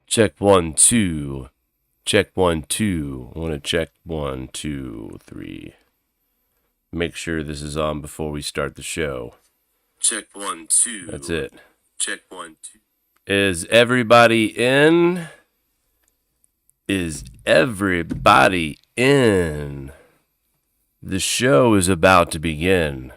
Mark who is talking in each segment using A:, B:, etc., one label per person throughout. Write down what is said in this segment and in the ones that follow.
A: Check 1, 2. Check 1, 2. I want to check 1, 2, 3. Make sure this is on before we start the show.
B: Check 1, 2.
A: That's it.
B: Check 1, 2.
A: Is everybody in? Is everybody in? The show is about to begin.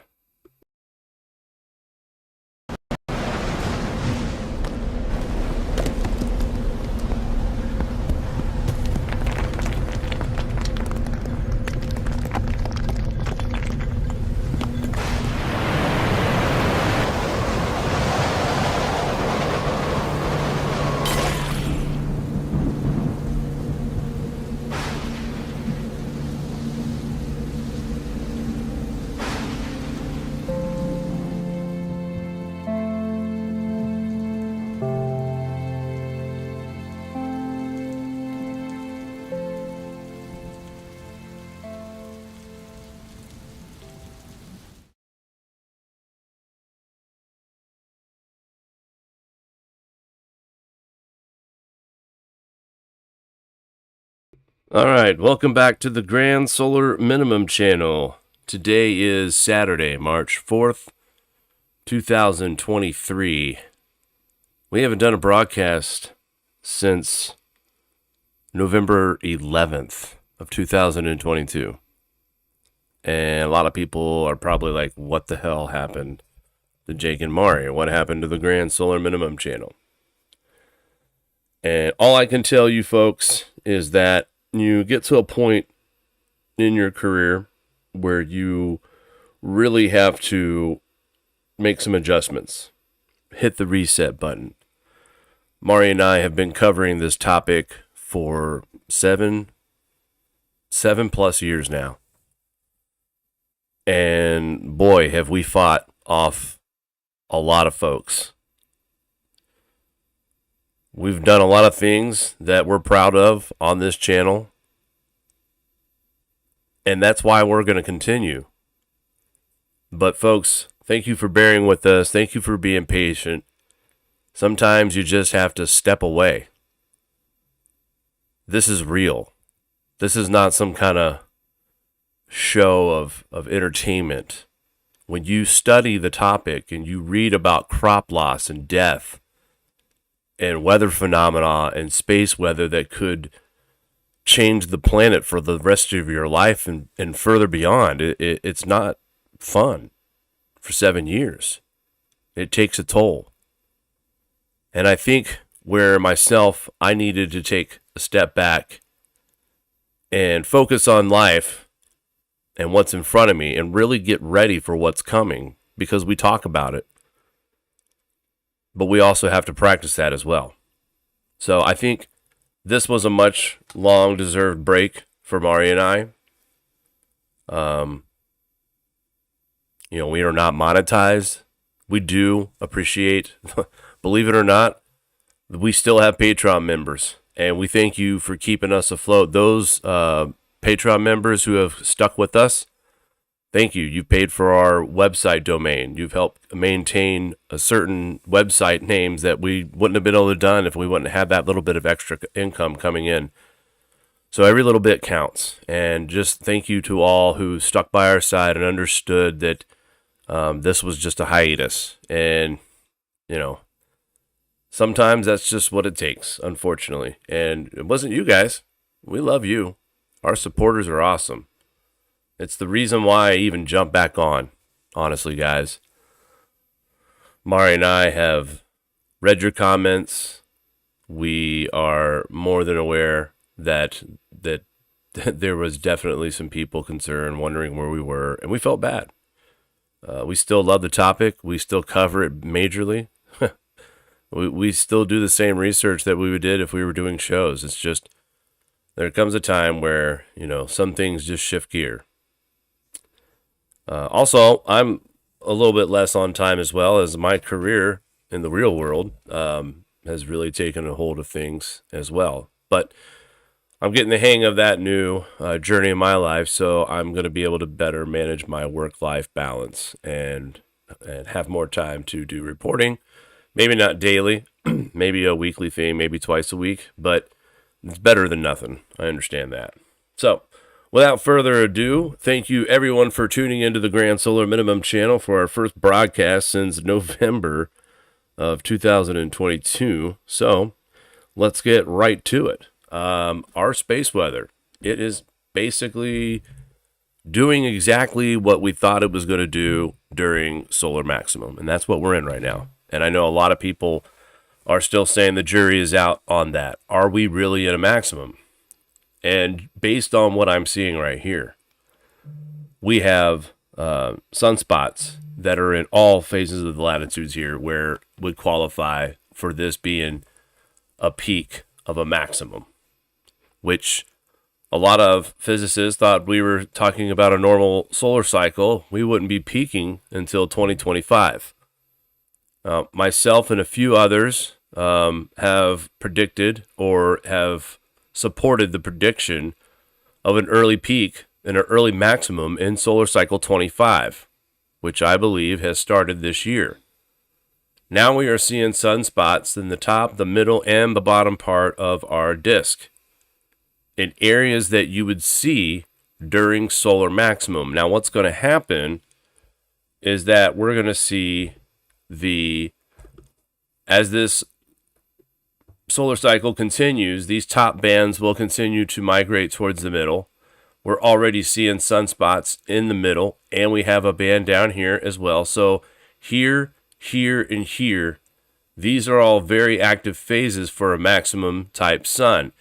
A: All right, welcome back to the Grand Solar Minimum channel. Today is Saturday, March 4th, 2023. We haven't done a broadcast since November 11th of 2022. And a lot of people are probably like, what the hell happened to Jake and Mari? What happened to the Grand Solar Minimum channel? And all I can tell you folks is that you get to a point in your career where you really have to make some adjustments. Hit the reset button. Mari and I have been covering this topic for seven plus years now. And boy, have we fought off a lot of folks. We've done a lot of things that we're proud of on this channel. And that's why we're going to continue. But folks, thank you for bearing with us. Thank you for being patient. Sometimes you just have to step away. This is real. This is not some kind of show of entertainment. When you study the topic and you read about crop loss and death, and weather phenomena and space weather that could change the planet for the rest of your life and further beyond. It's not fun for 7 years. It takes a toll. And I think where I needed to take a step back and focus on life and what's in front of me and really get ready for what's coming, because we talk about it. But we also have to practice that as well. So I think this was a much long-deserved break for Mari and I. We are not monetized. We do appreciate, believe it or not, we still have Patreon members. And we thank you for keeping us afloat. Those Patreon members who have stuck with us, thank you. You paid for our website domain. You've helped maintain a certain website names that we wouldn't have been able to done if we wouldn't have had that little bit of extra income coming in. So every little bit counts. And just thank you to all who stuck by our side and understood that this was just a hiatus. And, sometimes that's just what it takes, unfortunately. And it wasn't you guys. We love you. Our supporters are awesome. It's the reason why I even jumped back on, honestly, guys. Mari and I have read your comments. We are more than aware that there was definitely some people concerned, wondering where we were, and we felt bad. We still love the topic. We still cover it majorly. we still do the same research that we did if we were doing shows. It's just there comes a time where, some things just shift gear. Also, I'm a little bit less on time as well, as my career in the real world has really taken a hold of things as well. But I'm getting the hang of that new journey in my life, so I'm going to be able to better manage my work-life balance and have more time to do reporting. Maybe not daily. maybe a weekly thing, maybe twice a week, but it's better than nothing. I understand that. So, without further ado, thank you everyone for tuning into the Grand Solar Minimum channel for our first broadcast since November of 2022. So, let's get right to it. Our space weather, it is basically doing exactly what we thought it was going to do during solar maximum, and that's what we're in right now. And I know a lot of people are still saying the jury is out on that. Are we really in a maximum? And based on what I'm seeing right here, we have sunspots that are in all phases of the latitudes here where would qualify for this being a peak of a maximum, which a lot of physicists thought we were talking about a normal solar cycle. We wouldn't be peaking until 2025. Myself and a few others have predicted or have supported the prediction of an early peak and an early maximum in solar cycle 25, which I believe has started this year. Now we are seeing sunspots in the top, the middle, and the bottom part of our disk in areas that you would see during solar maximum. Now what's going to happen is that we're going to see as this solar cycle continues, these top bands will continue to migrate towards the middle. We're already seeing sunspots in the middle, and we have a band down here as well. So here, and here, these are all very active phases for a maximum type sun.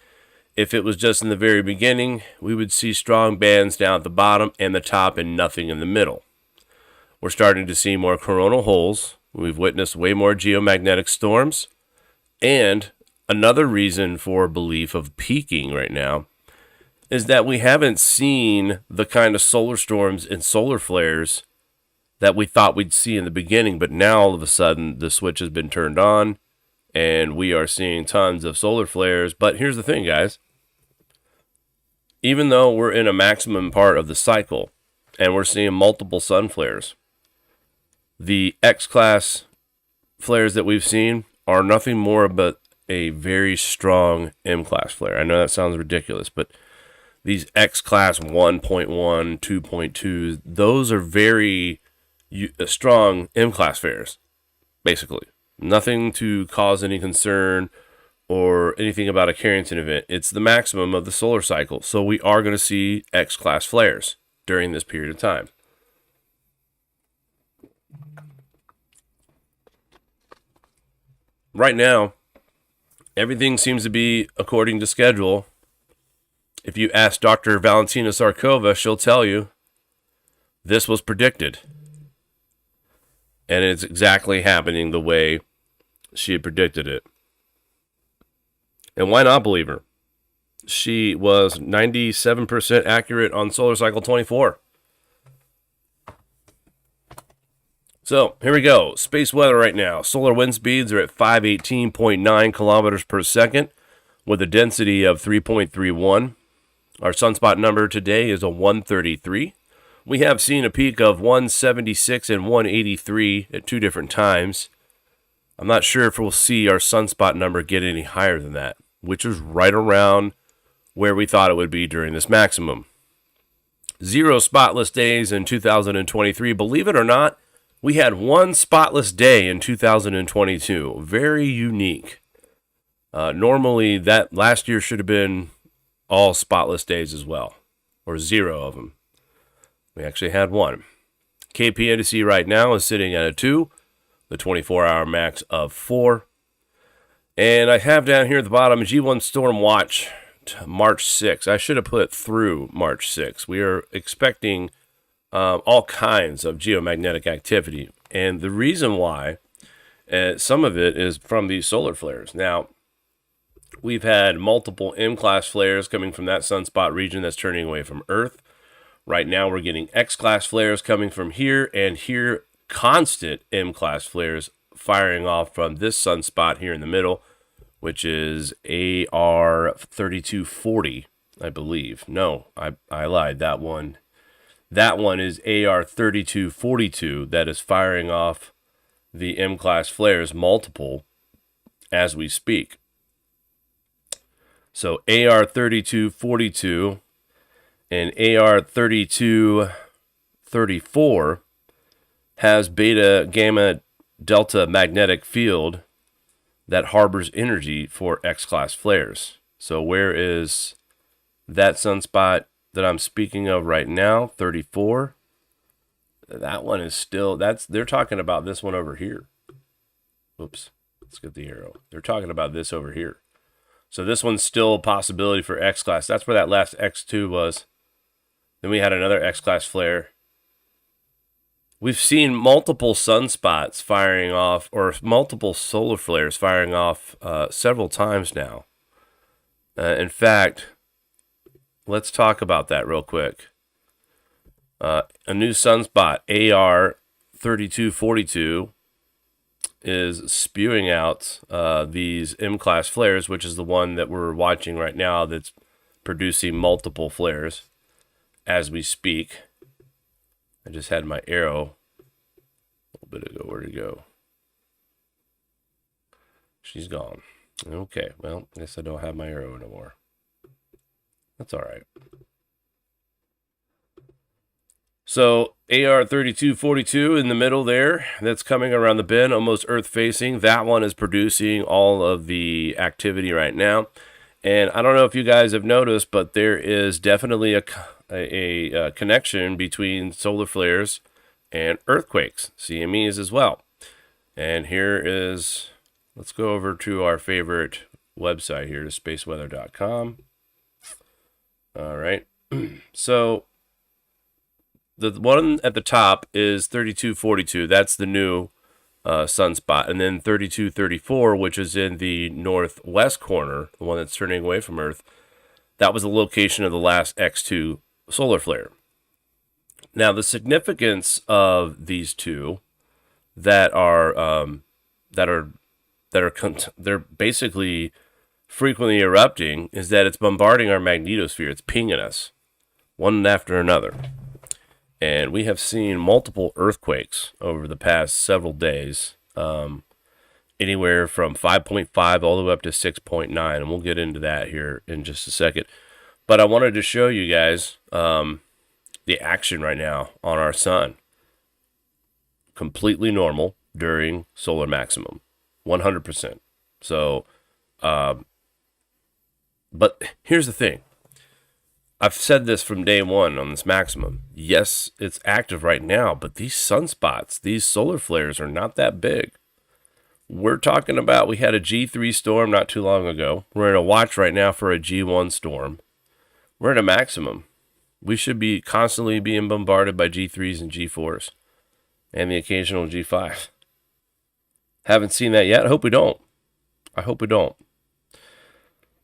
A: If it was just in the very beginning, we would see strong bands down at the bottom and the top and nothing in the middle. We're starting to see more coronal holes. We've witnessed way more geomagnetic storms. And another reason for belief of peaking right now is that we haven't seen the kind of solar storms and solar flares that we thought we'd see in the beginning. But now all of a sudden the switch has been turned on and we are seeing tons of solar flares. But here's the thing, guys. Even though we're in a maximum part of the cycle and we're seeing multiple sun flares, the X-class flares that we've seen are nothing more but a very strong M-class flare. I know that sounds ridiculous, but these X-class 1.1, 2.2, those are very strong M-class flares, basically. Nothing to cause any concern or anything about a Carrington event. It's the maximum of the solar cycle. So we are going to see X-class flares during this period of time. Right now, everything seems to be according to schedule. If you ask Dr. Valentina Sarkova, she'll tell you this was predicted. And it's exactly happening the way she had predicted it. And why not believe her? She was 97% accurate on solar cycle 24. So, here we go. Space weather right now. Solar wind speeds are at 518.9 kilometers per second with a density of 3.31. Our sunspot number today is a 133. We have seen a peak of 176 and 183 at two different times. I'm not sure if we'll see our sunspot number get any higher than that, which is right around where we thought it would be during this maximum. 0 spotless days in 2023. Believe it or not, we had one spotless day in 2022. Very unique. Normally, that last year should have been all spotless days as well, or 0 of them. We actually had one. KP indice right now is sitting at a 2, the 24-hour max of 4. And I have down here at the bottom G1 Storm Watch March 6. I should have put through March 6. We are expecting all kinds of geomagnetic activity. And the reason why, some of it is from these solar flares. Now, we've had multiple M-class flares coming from that sunspot region that's turning away from Earth. Right now, we're getting X-class flares coming from here, and here, constant M-class flares firing off from this sunspot here in the middle, which is AR 3240, I believe. No, I lied. That one is AR 3242 that is firing off the M-class flares, multiple, as we speak. So AR3242 and AR3234 has beta gamma delta magnetic field that harbors energy for X-class flares. So where is that sunspot that I'm speaking of right now, 34? That one is still, they're talking about this one over here. Oops, let's get the arrow. They're talking about this over here. So this one's still a possibility for X-class. That's where that last X2 was. Then we had another X-class flare. We've seen multiple sunspots firing off, or multiple solar flares firing off several times now. In fact, let's talk about that real quick. A new sunspot, AR3242, is spewing out these M-class flares, which is the one that we're watching right now that's producing multiple flares as we speak. I just had my arrow a little bit ago. Where'd it go? She's gone. Okay, well, I guess I don't have my arrow anymore. That's all right. So AR3242 in the middle there, that's coming around the bend, almost Earth facing. That one is producing all of the activity right now. And I don't know if you guys have noticed, but there is definitely a connection between solar flares and earthquakes, CMEs as well. And here is, let's go over to our favorite website here, to spaceweather.com. All right. So the one at the top is 3242. That's the new sunspot. And then 3234, which is in the northwest corner, the one that's turning away from Earth, that was the location of the last X2 solar flare. Now, the significance of these two they're basically frequently erupting is that it's bombarding our magnetosphere. It's pinging us one after another. And we have seen multiple earthquakes over the past several days, anywhere from 5.5 all the way up to 6.9. And we'll get into that here in just a second. But I wanted to show you guys the action right now on our sun. Completely normal during solar maximum, 100%. So, but here's the thing. I've said this from day one on this maximum. Yes, it's active right now, but these sunspots, these solar flares are not that big. We're talking about, we had a G3 storm not too long ago. We're in a watch right now for a G1 storm. We're at a maximum. We should be constantly being bombarded by G3s and G4s and the occasional G5. Haven't seen that yet. I hope we don't.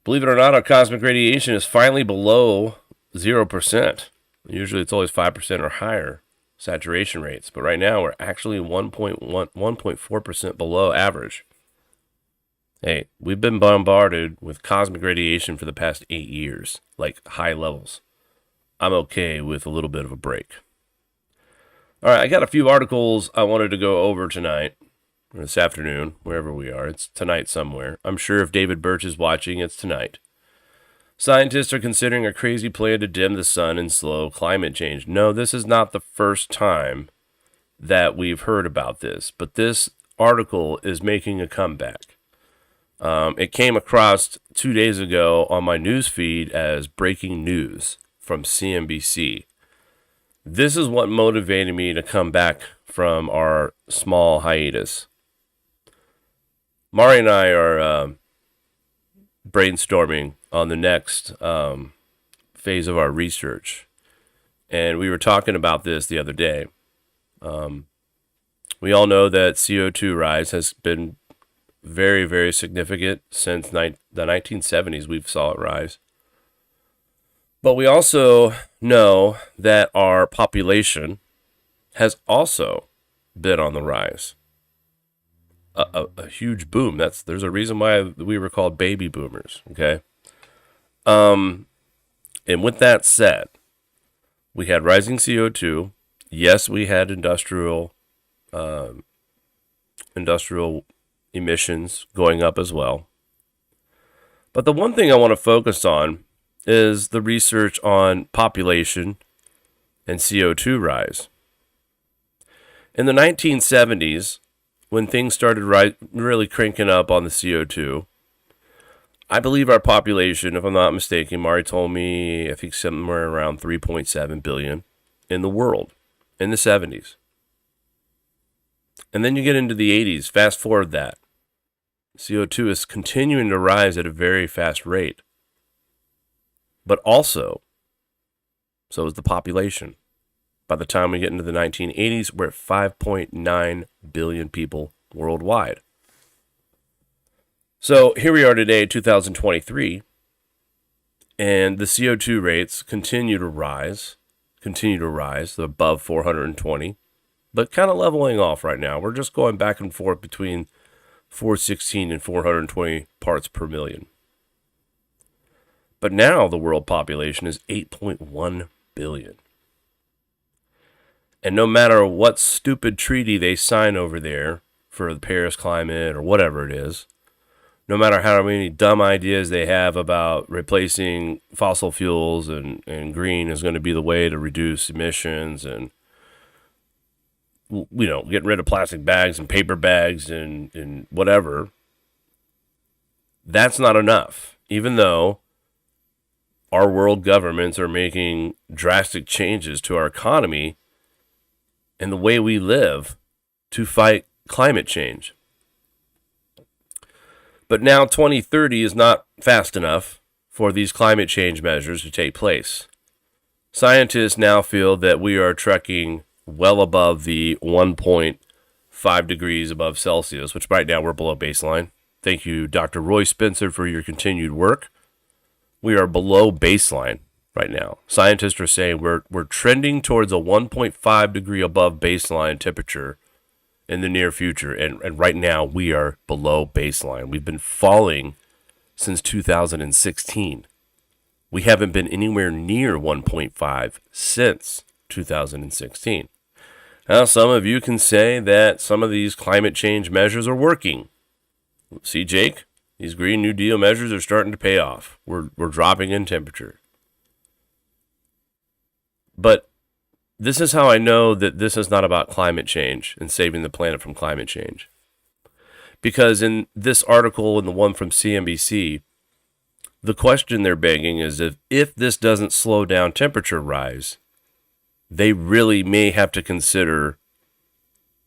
A: Believe it or not, our cosmic radiation is finally below 0%. Usually it's always 5% or higher saturation rates, but right now we're actually 1.4% below average. Hey, we've been bombarded with cosmic radiation for the past 8 years, like high levels. I'm okay with a little bit of a break. All right, I got a few articles I wanted to go over tonight, or this afternoon, wherever we are. It's tonight somewhere. I'm sure if David Birch is watching, it's tonight. Scientists are considering a crazy plan to dim the sun and slow climate change. No, this is not the first time that we've heard about this, but this article is making a comeback. It came across 2 days ago on my news feed as breaking news from CNBC. This is what motivated me to come back from our small hiatus. Mari and I are brainstorming on the next phase of our research. And we were talking about this the other day. We all know that CO2 rise has been very, very significant since the 1970s. We've saw it rise. But we also know that our population has also been on the rise. A huge boom. There's a reason why we were called baby boomers. Okay. And with that said, we had rising CO2. Yes, we had industrial, emissions going up as well. But the one thing I want to focus on is the research on population and CO2 rise. In the 1970s, when things started really cranking up on the CO2, I believe our population, if I'm not mistaken, Mari told me, I think somewhere around 3.7 billion in the world in the 70s. And then you get into the 80s, fast forward that. CO2 is continuing to rise at a very fast rate. But also, so is the population. By the time we get into the 1980s, we're at 5.9 billion people worldwide. So here we are today, 2023, and the CO2 rates continue to rise. They're above 420, but kind of leveling off right now. We're just going back and forth between 416 and 420 parts per million. But now the world population is 8.1 billion. And no matter what stupid treaty they sign over there for the Paris climate or whatever it is, no matter how many dumb ideas they have about replacing fossil fuels and green is going to be the way to reduce emissions and, getting rid of plastic bags and paper bags and whatever, that's not enough. Even though our world governments are making drastic changes to our economy and the way we live to fight climate change. But now 2030 is not fast enough for these climate change measures to take place. Scientists now feel that we are trekking well above the 1.5 degrees above Celsius, which right now we're below baseline. Thank you, Dr. Roy Spencer, for your continued work. We are below baseline right now. Scientists are saying we're trending towards a 1.5 degree above baseline temperature in the near future, and right now we are below baseline. We've been falling since 2016. We haven't been anywhere near 1.5 since 2016. Now, some of you can say that some of these climate change measures are working. See, Jake, these Green New Deal measures are starting to pay off. We're dropping in temperature. But this is how I know that this is not about climate change and saving the planet from climate change. Because in this article and the one from CNBC, the question they're begging is if this doesn't slow down temperature rise, they really may have to consider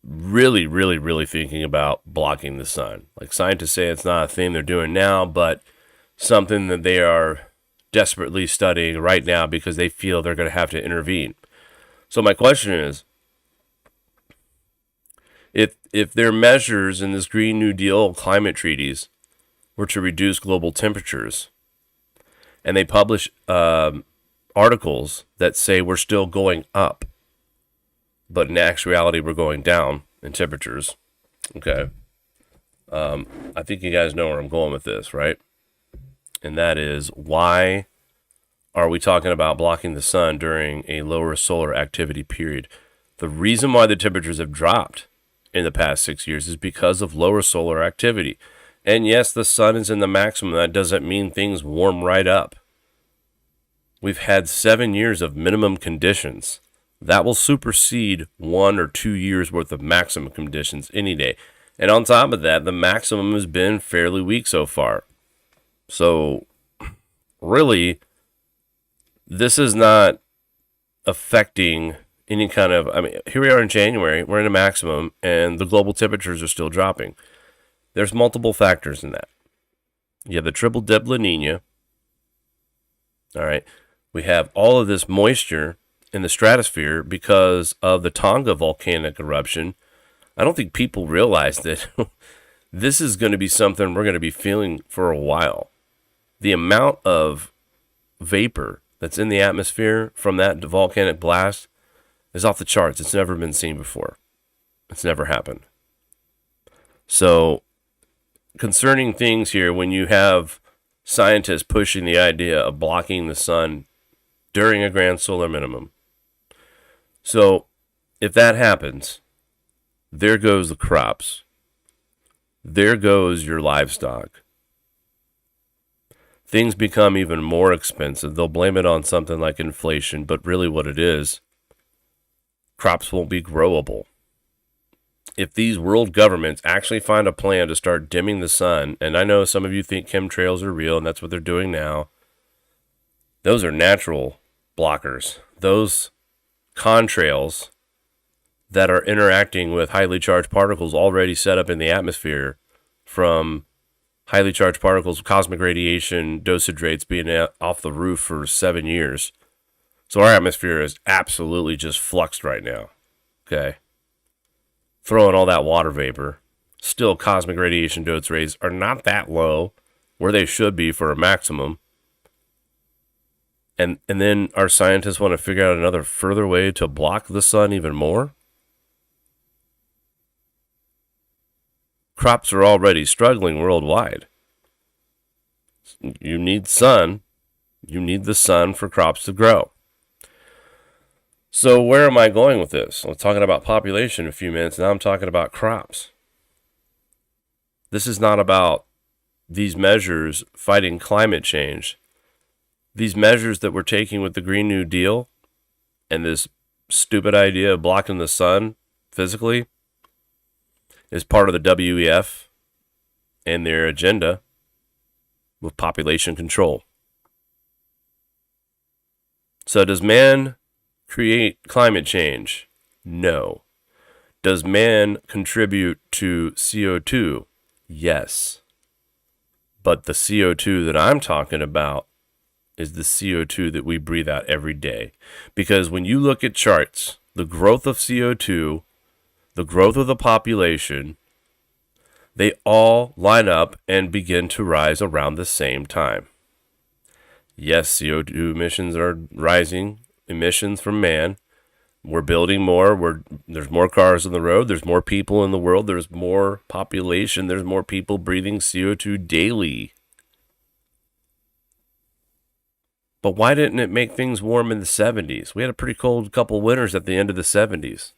A: really thinking about blocking the sun. Like, scientists say it's not a thing they're doing now, but something that they are desperately studying right now because they feel they're going to have to intervene. So my question is, if their measures in this Green New Deal climate treaties were to reduce global temperatures, and they publish articles that say we're still going up, but in actuality we're going down in temperatures, okay, I think you guys know where I'm going with this, right? And that is, why are we talking about blocking the sun during a lower solar activity period? The reason why the temperatures have dropped in the past 6 years is because of lower solar activity. And yes, the sun is in the maximum. That doesn't mean things warm right up. We've had 7 years of minimum conditions. That will supersede 1 or 2 years worth of maximum conditions any day. And on top of that, the maximum has been fairly weak so far. So really, this is not affecting any kind of, here we are in January, we're in a maximum, and the global temperatures are still dropping. There's multiple factors in that. You have the triple dip La Nina. All right. We have all of this moisture in the stratosphere because of the Tonga volcanic eruption. I don't think people realize that this is going to be something we're going to be feeling for a while. The amount of vapor that's in the atmosphere from that volcanic blast is off the charts. It's never been seen before. It's never happened. So, concerning things here, when you have scientists pushing the idea of blocking the sun during a grand solar minimum. So, if that happens, there goes the crops. there goes your livestock. Things become even more expensive. They'll blame it on something like inflation, but really what it is, crops won't be growable. If these world governments actually find a plan to start dimming the sun, and I know some of you think chemtrails are real, and that's what they're doing now, those are natural blockers. Those contrails that are interacting with highly charged particles already set up in the atmosphere from highly charged particles, cosmic radiation dosage rates being off the roof for 7 years. So our atmosphere is absolutely just fluxed right now. Okay. Throwing all that water vapor. Still, cosmic radiation dose rates are not that low where they should be for a maximum. And then our scientists want to figure out another further way to block the sun even more. Crops are already struggling worldwide. You need sun. You need the sun for crops to grow. So where am I going with this? I'm talking about population in a few minutes. Now I'm talking about crops. This is not about these measures fighting climate change. These measures that we're taking with the Green New Deal and this stupid idea of blocking the sun physically is part of the WEF and their agenda with population control. So does man create climate change? No. Does man contribute to CO2? Yes. But the CO2 that I'm talking about is the CO2 that we breathe out every day. Because when you look at charts, the growth of CO2, the growth of the population, they all line up and begin to rise around the same time. Yes, CO2 emissions are rising, emissions from man. We're building more. There's more cars on the road. There's more people in the world. There's more population. There's more people breathing CO2 daily. But why didn't it make things warm in the 70s? We had a pretty cold couple winters at the end of the 70s.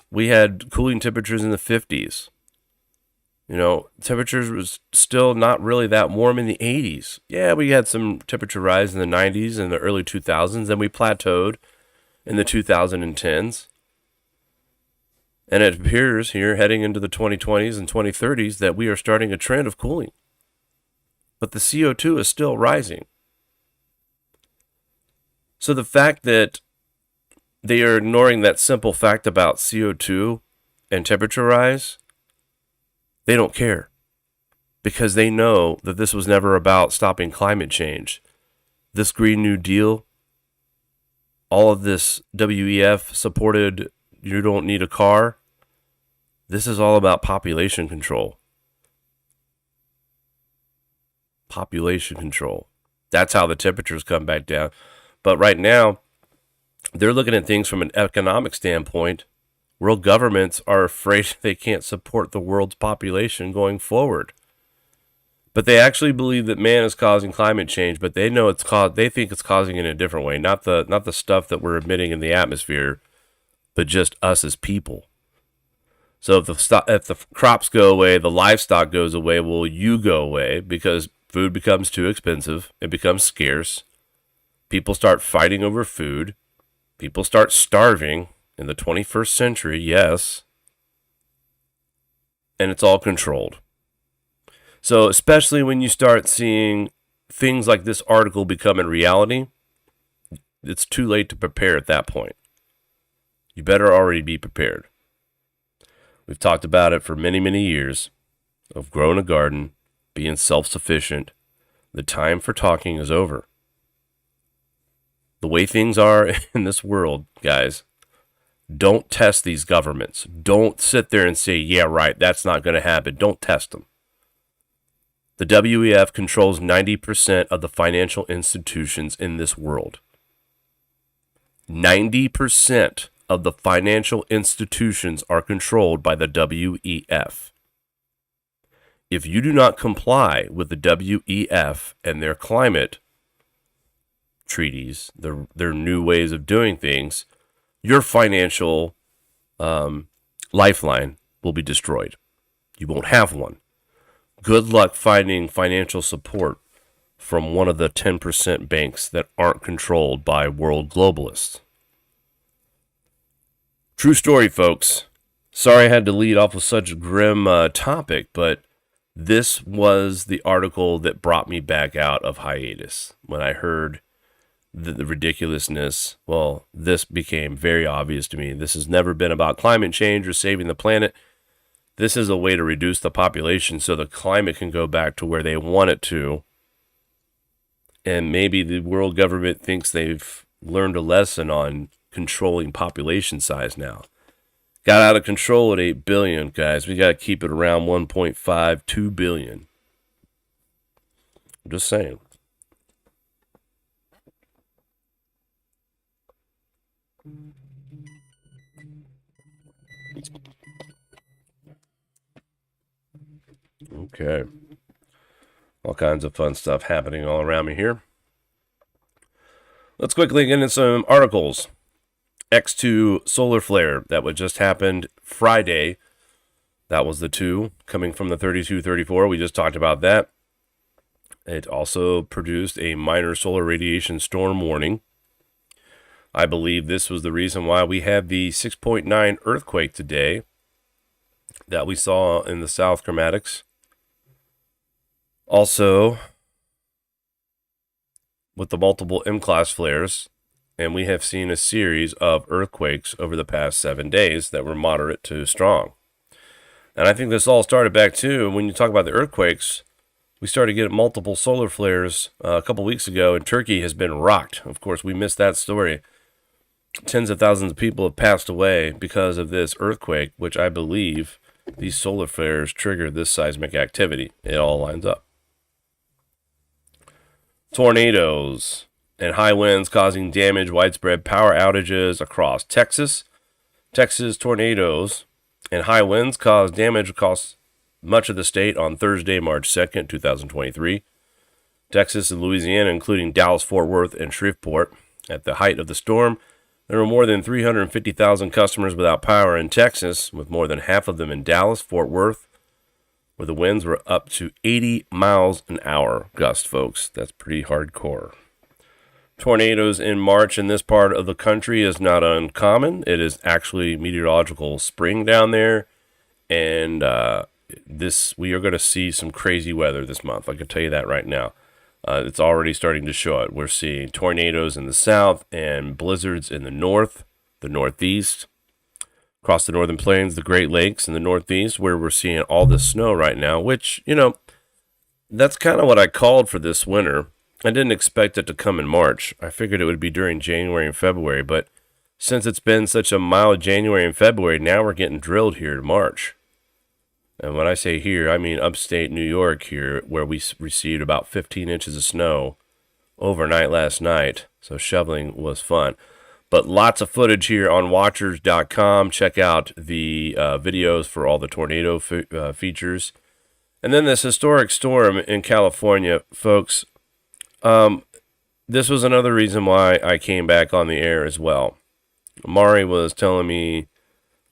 A: We had cooling temperatures in the 50s. Temperatures was still not really that warm in the 80s. Yeah, we had some temperature rise in the 90s and the early 2000s. Then we plateaued in the 2010s. And it appears here, heading into the 2020s and 2030s, that we are starting a trend of cooling. But the CO2 is still rising. So the fact that they are ignoring that simple fact about CO2 and temperature rise, they don't care. Because they know that this was never about stopping climate change. This Green New Deal, all of this WEF supported, you don't need a car, this is all about population control. Population control. That's how the temperatures come back down. But right now, they're looking at things from an economic standpoint. World governments are afraid they can't support the world's population going forward. But they actually believe that man is causing climate change, but they know they think it's causing it in a different way, not the stuff that we're emitting in the atmosphere, but just us as people. So if the crops go away, the livestock goes away, well, you go away because food becomes too expensive, it becomes scarce. People start fighting over food. People start starving in the 21st century, yes. And it's all controlled. So especially when you start seeing things like this article become in reality, it's too late to prepare at that point. You better already be prepared. We've talked about it for many, many years of growing a garden, being self-sufficient. The time for talking is over. The way things are in this world, guys, don't test these governments. Don't sit there and say, yeah, right, that's not going to happen. Don't test them. The WEF controls 90% of the financial institutions in this world. 90% of the financial institutions are controlled by the WEF. If you do not comply with the WEF and their climate treaties, their new ways of doing things, your financial lifeline will be destroyed. You won't have one. Good luck finding financial support from one of the 10% banks that aren't controlled by world globalists. True story, folks. Sorry I had to lead off with such a grim topic, but this was the article that brought me back out of hiatus. When I heard the ridiculousness, well, this became very obvious to me. This has never been about climate change or saving the planet. This is a way to reduce the population so the climate can go back to where they want it to. And maybe the world government thinks they've learned a lesson on controlling population size now. Got out of control at 8 billion, guys. We got to keep it around 1.5, 2 billion. I'm just saying. Okay. All kinds of fun stuff happening all around me here. Let's quickly get into some articles. X2 solar flare that would just happened Friday. That was the 2 coming from the 3234. We just talked about that. It also produced a minor solar radiation storm warning. I believe this was the reason why we had the 6.9 earthquake today that we saw in the South Chromatics. Also, with the multiple M-class flares, and we have seen a series of earthquakes over the past 7 days that were moderate to strong. And I think this all started back too, when you talk about the earthquakes, we started getting multiple solar flares a couple weeks ago, and Turkey has been rocked. Of course, we missed that story. Tens of thousands of people have passed away because of this earthquake, which I believe these solar flares triggered this seismic activity. It all lines up. Tornadoes and high winds causing damage, widespread power outages across Texas. Texas tornadoes and high winds caused damage across much of the state on Thursday, March 2nd, 2023. Texas and Louisiana, including Dallas, Fort Worth, and Shreveport. At the height of the storm, there were more than 350,000 customers without power in Texas, with more than half of them in Dallas, Fort Worth, where the winds were up to 80 miles an hour gust, folks. That's pretty hardcore. Tornadoes in March in this part of the country is not uncommon. It is actually meteorological spring down there, and we are going to see some crazy weather this month. I can tell you that right now. It's already starting to show it. We're seeing tornadoes in the south and blizzards in the north, the northeast, across the northern plains, the Great Lakes, and the northeast, where we're seeing all this snow right now, which, that's kind of what I called for this winter. I didn't expect it to come in March. I figured it would be during January and February, but since it's been such a mild January and February, now we're getting drilled here in March. And when I say here, I mean upstate New York here, where we received about 15 inches of snow overnight last night. So shoveling was fun. But lots of footage here on watchers.com. Check out the videos for all the tornado features. And then this historic storm in California, folks. This was another reason why I came back on the air as well. Mari was telling me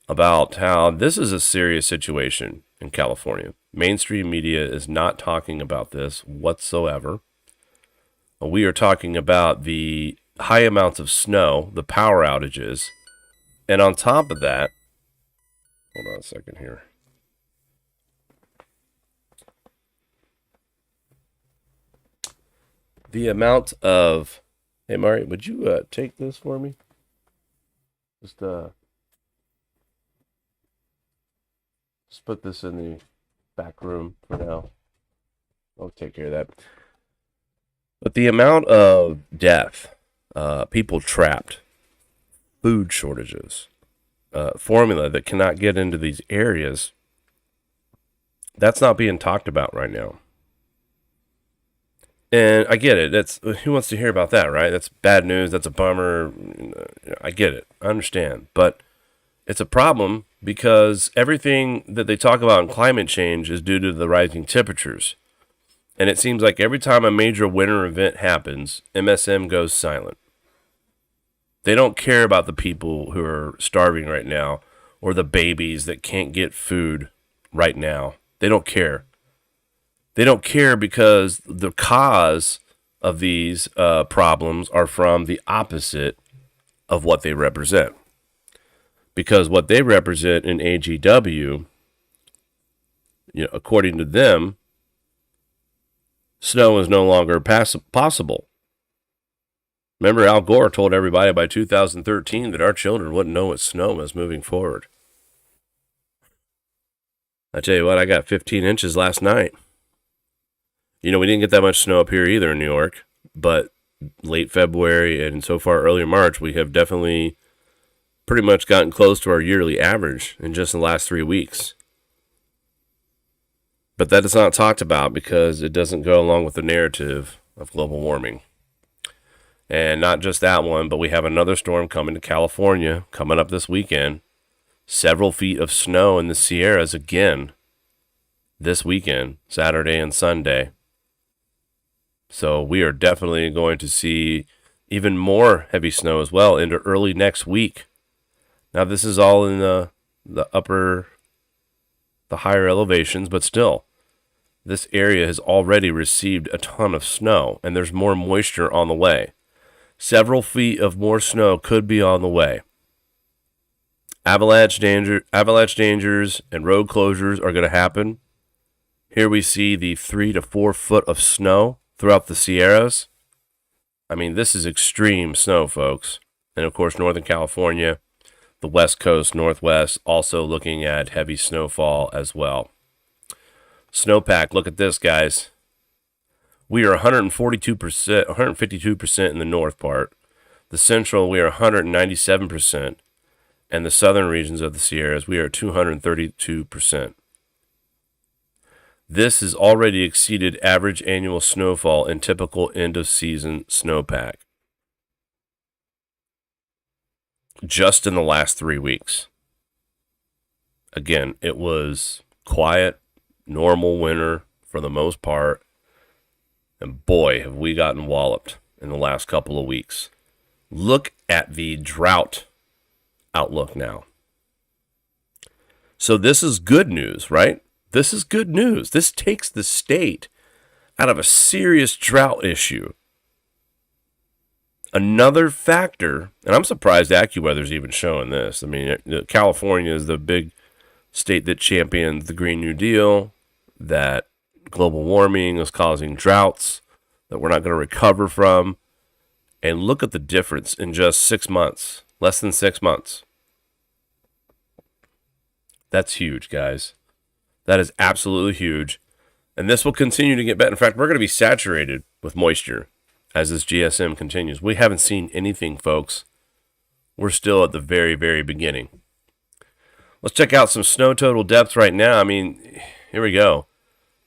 A: about how this is a serious situation in California. Mainstream media is not talking about this whatsoever. We are talking about the high amounts of snow, the power outages, and on top of that, hold on a second here. The amount of, hey Mari, would you take this for me? Just put this in the back room for now. I'll take care of that. But the amount of death, people trapped, food shortages, formula that cannot get into these areas, that's not being talked about right now. And I get it. That's who wants to hear about that, right? That's bad news. That's a bummer. I get it. I understand. But it's a problem because everything that they talk about in climate change is due to the rising temperatures. And it seems like every time a major winter event happens, MSM goes silent. They don't care about the people who are starving right now or the babies that can't get food right now. They don't care. They don't care because the cause of these problems are from the opposite of what they represent. Because what they represent in AGW, according to them, snow is no longer possible. Remember, Al Gore told everybody by 2013 that our children wouldn't know what snow was moving forward. I tell you what, I got 15 inches last night. We didn't get that much snow up here either in New York, but late February and so far early March, we have definitely pretty much gotten close to our yearly average in just the last 3 weeks. But that is not talked about because it doesn't go along with the narrative of global warming. And not just that one, but we have another storm coming to California coming up this weekend. Several feet of snow in the Sierras again this weekend, Saturday and Sunday. So we are definitely going to see even more heavy snow as well into early next week. Now this is all in the higher elevations, but still, this area has already received a ton of snow, and there's more moisture on the way. Several feet of more snow could be on the way. Avalanche dangers and road closures are going to happen. Here we see the 3 to 4 foot of snow throughout the Sierras. I mean, this is extreme snow, folks. And of course, Northern California, the West Coast, Northwest, also looking at heavy snowfall as well. Snowpack, look at this, guys. We are 152% in the north part. The central, we are 197%. And the southern regions of the Sierras, we are 232%. This has already exceeded average annual snowfall in typical end-of-season snowpack. Just in the last 3 weeks. Again, it was quiet, normal winter for the most part. And boy, have we gotten walloped in the last couple of weeks. Look at the drought outlook now. So this is good news, right? This is good news. This takes the state out of a serious drought issue. Another factor, and I'm surprised AccuWeather's even showing this. I mean, California is the big state that champions the Green New Deal, that global warming is causing droughts that we're not going to recover from. And look at the difference in just 6 months, less than 6 months. That's huge, guys. That is absolutely huge. And this will continue to get better. In fact, we're going to be saturated with moisture as this GSM continues. We haven't seen anything, folks. We're still at the very, very beginning. Let's check out some snow total depths right now. I mean, here we go.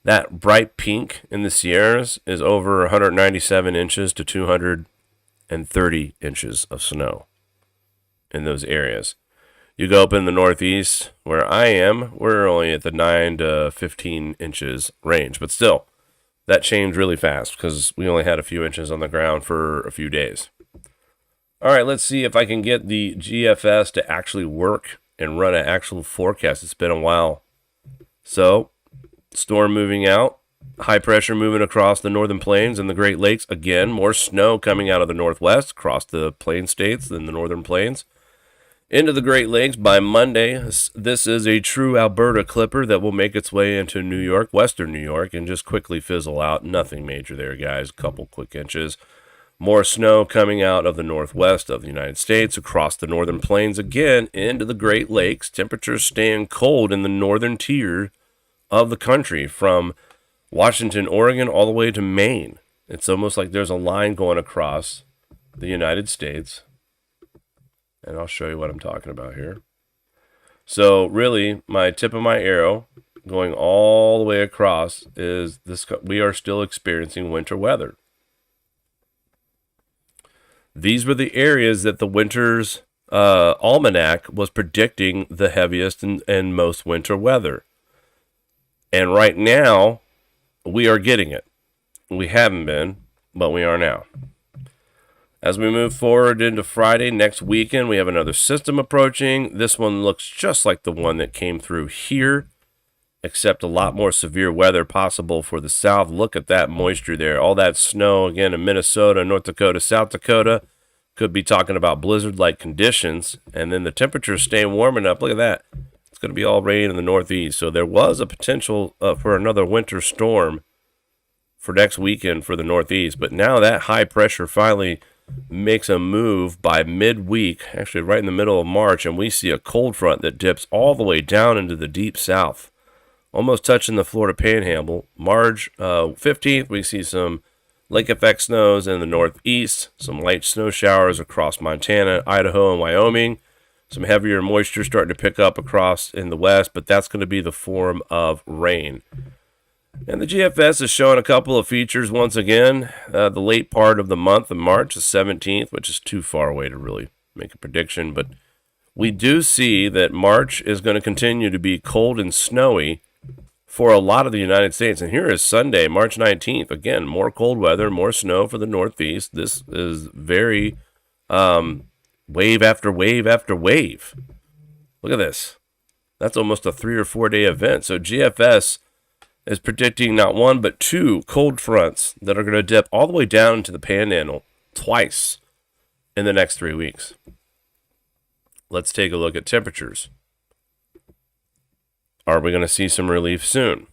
A: That bright pink in the Sierras is over 197 inches to 230 inches of snow in those areas. You go up in the Northeast, where I am, we're only at the 9 to 15 inches range. But still, that changed really fast because we only had a few inches on the ground for a few days. All right, let's see if I can get the GFS to actually work and run an actual forecast. It's been a while. So, storm moving out, high pressure moving across the northern plains and the Great Lakes. Again, more snow coming out of the northwest across the plain states than the northern plains. Into the Great Lakes by Monday. This is a true Alberta clipper that will make its way into New York, western New York, and just quickly fizzle out. Nothing major there, guys. A couple quick inches. More snow coming out of the northwest of the United States across the northern plains again into the Great Lakes. Temperatures staying cold in the northern tier of the country from Washington, Oregon, all the way to Maine. It's almost like there's a line going across the United States. And I'll show you what I'm talking about here. So really, my tip of my arrow going all the way across is this. We are still experiencing winter weather. These were the areas that the winter's almanac was predicting the heaviest and most winter weather. And right now, we are getting it. We haven't been, but we are now. As we move forward into Friday, next weekend, we have another system approaching. This one looks just like the one that came through here except a lot more severe weather possible for the south. Look at that moisture there. All that snow again in Minnesota, North Dakota, South Dakota. Could be talking about blizzard-like conditions. And then the temperatures staying warm enough. Look at that. It's going to be all rain in the northeast. So there was a potential for another winter storm for next weekend for the northeast. But now that high pressure finally makes a move by midweek, actually right in the middle of March, and we see a cold front that dips all the way down into the deep south, almost touching the Florida Panhandle. March 15th, we see some lake effect snows in the northeast, some light snow showers across Montana, Idaho, and Wyoming. Some heavier moisture starting to pick up across in the west, but that's going to be the form of rain. And the GFS is showing a couple of features once again. The late part of the month of March, the 17th, which is too far away to really make a prediction. But we do see that March is going to continue to be cold and snowy for a lot of the United States. And here is Sunday, March 19th. Again, more cold weather, more snow for the Northeast. This is very wave after wave after wave. Look at this. That's almost a 3 or 4 day event. So GFS is predicting not one but two cold fronts that are going to dip all the way down to the Panhandle twice in the next 3 weeks. Let's take a look at temperatures. Are we going to see some relief soon?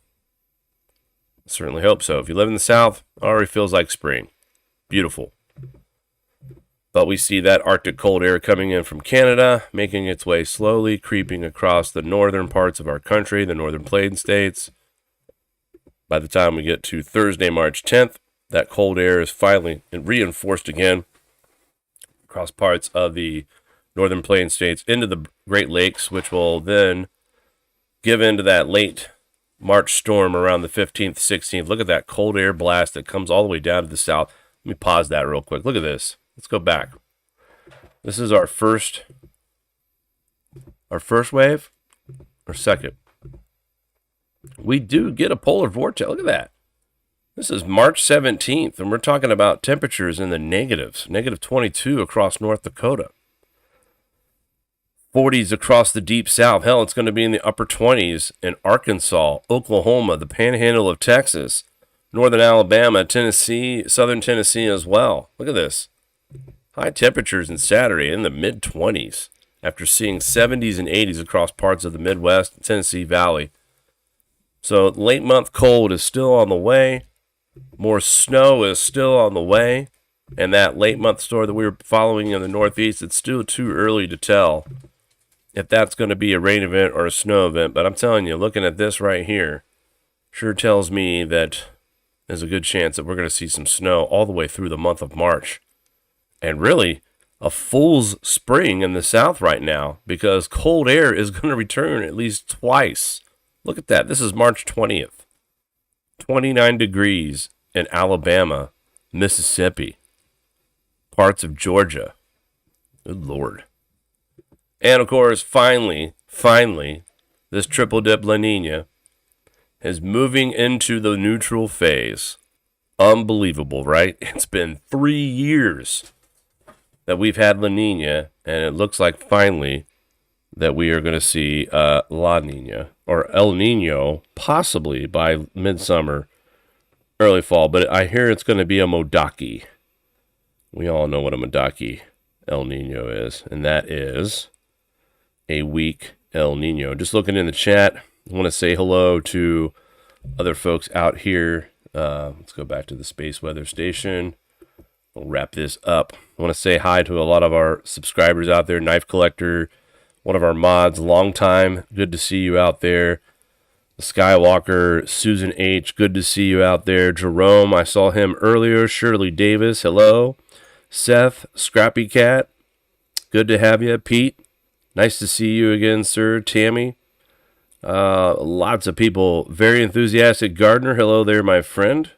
A: Certainly hope so. If you live in the south, it already feels like spring. Beautiful. But we see that Arctic cold air coming in from Canada, making its way slowly, creeping across the northern parts of our country, the northern plain states. By the time we get to Thursday, March 10th, that cold air is finally reinforced again across parts of the northern plain states into the Great Lakes, which will then give into that late March storm around the 15th, 16th. Look at that cold air blast that comes all the way down to the south. Let me pause that real quick. Look at this. Let's go back. This is our first wave or second. We do get a polar vortex. Look at that. This is March 17th, and we're talking about temperatures in the negatives. Negative 22 across North Dakota. 40s across the deep south. Hell, it's going to be in the upper 20s in Arkansas, Oklahoma, the panhandle of Texas, northern Alabama, Tennessee, southern Tennessee as well. Look at this. High temperatures in Saturday in the mid-20s after seeing 70s and 80s across parts of the Midwest and Tennessee Valley. So late month cold is still on the way. More snow is still on the way. And that late month store that we were following in the Northeast, it's still too early to tell if that's going to be a rain event or a snow event. But I'm telling you, looking at this right here, sure tells me that there's a good chance that we're going to see some snow all the way through the month of March. And really, a fool's spring in the south right now, because cold air is going to return at least twice. Look at that. This is March 20th. 29 degrees in Alabama, Mississippi, parts of Georgia. Good Lord. And of course, finally, this triple dip La Nina is moving into the neutral phase. Unbelievable, right? It's been 3 years that we've had La Nina, and it looks like finally that we are going to see La Nina or El Nino possibly by midsummer, early fall. But I hear it's going to be a Modaki. We all know what a Modaki El Nino is, and that is a weak El Nino. Just looking in the chat, I want to say hello to other folks out here. Let's go back to the Space Weather Station. We'll wrap this up. I want to say hi to a lot of our subscribers out there. Knife Collector, one of our mods, long time. Good to see you out there. Skywalker, Susan H., good to see you out there. Jerome, I saw him earlier. Shirley Davis, hello. Seth, Scrappy Cat, good to have you. Pete, nice to see you again, sir. Tammy, lots of people. Very enthusiastic Gardner, hello there, my friend.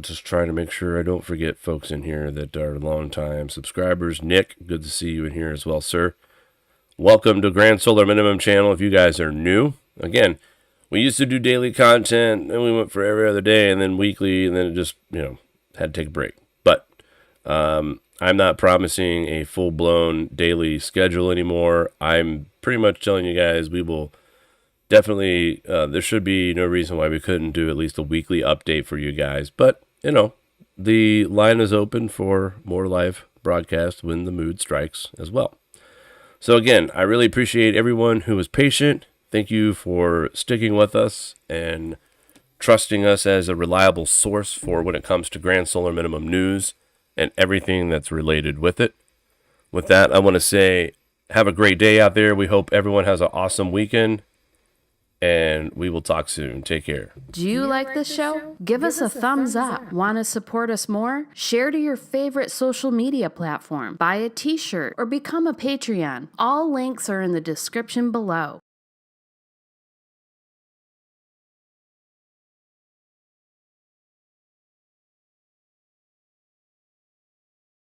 A: Just trying to make sure I don't forget folks in here that are long-time subscribers. Nick, good to see you in here as well, sir. Welcome to Grand Solar Minimum channel if you guys are new. Again, we used to do daily content, and we went for every other day, and then weekly, and then it just, had to take a break. But I'm not promising a full-blown daily schedule anymore. I'm pretty much telling you guys we will definitely, there should be no reason why we couldn't do at least a weekly update for you guys. But, the line is open for more live broadcasts when the mood strikes as well. So again, I really appreciate everyone who was patient. Thank you for sticking with us and trusting us as a reliable source for when it comes to Grand Solar Minimum news and everything that's related with it. With that, I want to say have a great day out there. We hope everyone has an awesome weekend, and we will talk soon. Take care.
C: Do you like this show? Give us a thumbs up. Want to support us more? Share to your favorite social media platform. Buy a t-shirt or become a Patreon. All links are in the description below.